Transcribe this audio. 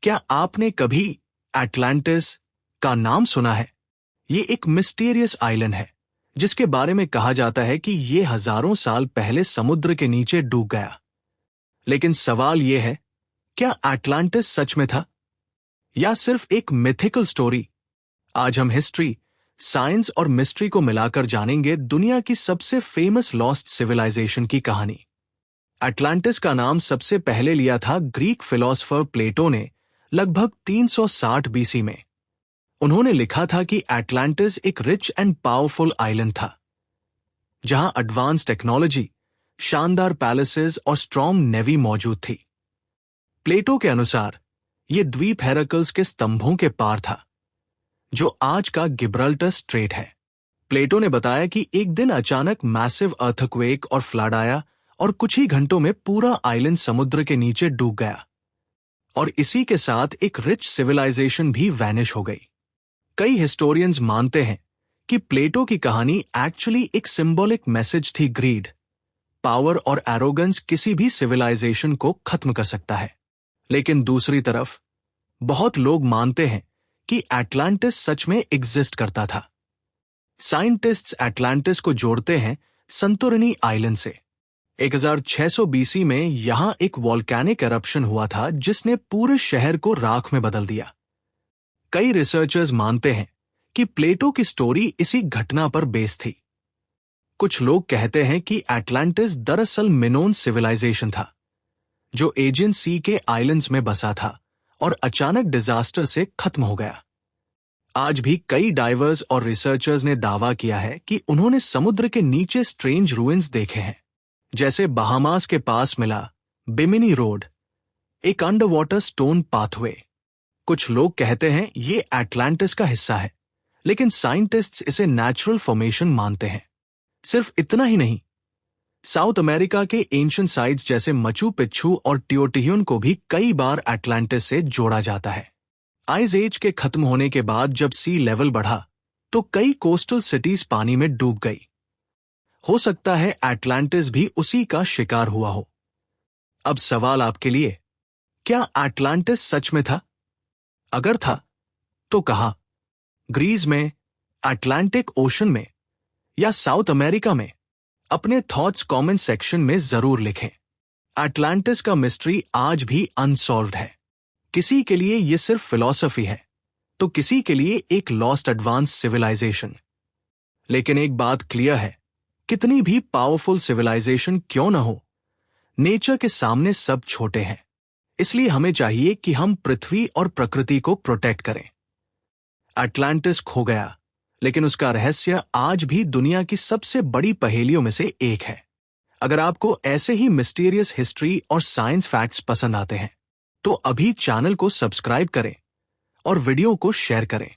क्या आपने कभी एटलांटिस का नाम सुना है? ये एक मिस्टीरियस आइलैंड है जिसके बारे में कहा जाता है कि ये हजारों साल पहले समुद्र के नीचे डूब गया। लेकिन सवाल ये है, क्या एटलांटिस सच में था या सिर्फ एक मिथिकल स्टोरी? आज हम हिस्ट्री, साइंस और मिस्ट्री को मिलाकर जानेंगे दुनिया की सबसे फेमस लॉस्ट सिविलाइजेशन की कहानी। एटलांटिस का नाम सबसे पहले लिया था ग्रीक फिलोसोफर प्लेटो ने लगभग 360 बीसी में। उन्होंने लिखा था कि एटलांटिस एक रिच एंड पावरफुल आइलैंड था जहां एडवांस टेक्नोलॉजी, शानदार पैलेसेस और स्ट्रॉन्ग नेवी मौजूद थी। प्लेटो के अनुसार यह द्वीप हेराकल्स के स्तंभों के पार था, जो आज का गिब्राल्टर स्ट्रेट है। प्लेटो ने बताया कि एक दिन अचानक मैसिव अर्थक्वेक और फ्लड आया और कुछ ही घंटों में पूरा आइलैंड समुद्र के नीचे डूब गया, और इसी के साथ एक रिच सिविलाइजेशन भी वैनिश हो गई। कई हिस्टोरियंस मानते हैं कि प्लेटो की कहानी एक्चुअली एक सिंबॉलिक मैसेज थी। ग्रीड, पावर और एरोगेंस किसी भी सिविलाइजेशन को खत्म कर सकता है। लेकिन दूसरी तरफ बहुत लोग मानते हैं कि एटलांटिस सच में एग्जिस्ट करता था। साइंटिस्ट्स एटलांटिस को जोड़ते हैं संतोरिनी आइलैंड से। 1600 बीसी में यहां एक वॉल्केनिक एरप्शन हुआ था जिसने पूरे शहर को राख में बदल दिया। कई रिसर्चर्स मानते हैं कि प्लेटो की स्टोरी इसी घटना पर बेस थी। कुछ लोग कहते हैं कि एटलांटिस दरअसल मिनोन सिविलाइजेशन था जो एजियन सी के आइलैंड्स में बसा था और अचानक डिजास्टर से खत्म हो गया। आज भी कई डाइवर्स और रिसर्चर्स ने दावा किया है कि उन्होंने समुद्र के नीचे स्ट्रेंज रूइंस देखे हैं, जैसे बहामास के पास मिला बिमिनी रोड, एक अंडर वाटर स्टोन पाथवे। कुछ लोग कहते हैं ये एटलांटिस का हिस्सा है, लेकिन साइंटिस्ट्स इसे नेचुरल फॉर्मेशन मानते हैं। सिर्फ इतना ही नहीं, साउथ अमेरिका के एंशिएंट साइट्स जैसे मचू पिच्चू और टियोटिहुन को भी कई बार एटलांटिस से जोड़ा जाता है। आइस एज के खत्म होने के बाद जब सी लेवल बढ़ा तो कई कोस्टल सिटीज पानी में डूब गई। हो सकता है एटलांटिस भी उसी का शिकार हुआ हो। अब सवाल आपके लिए, क्या एटलांटिस सच में था? अगर था तो कहां? ग्रीस में, अटलांटिक ओशन में या साउथ अमेरिका में? अपने थॉट्स कमेंट सेक्शन में जरूर लिखें। एटलांटिस का मिस्ट्री आज भी अनसॉल्व्ड है। किसी के लिए यह सिर्फ फिलॉसफी है तो किसी के लिए एक लॉस्ट एडवांस सिविलाइजेशन। लेकिन एक बात क्लियर है, कितनी भी पावरफुल सिविलाइजेशन क्यों न हो, नेचर के सामने सब छोटे हैं। इसलिए हमें चाहिए कि हम पृथ्वी और प्रकृति को प्रोटेक्ट करें। एटलांटिस खो गया, लेकिन उसका रहस्य आज भी दुनिया की सबसे बड़ी पहेलियों में से एक है। अगर आपको ऐसे ही मिस्टीरियस हिस्ट्री और साइंस फैक्ट्स पसंद आते हैं तो अभी चैनल को सब्सक्राइब करें और वीडियो को शेयर करें।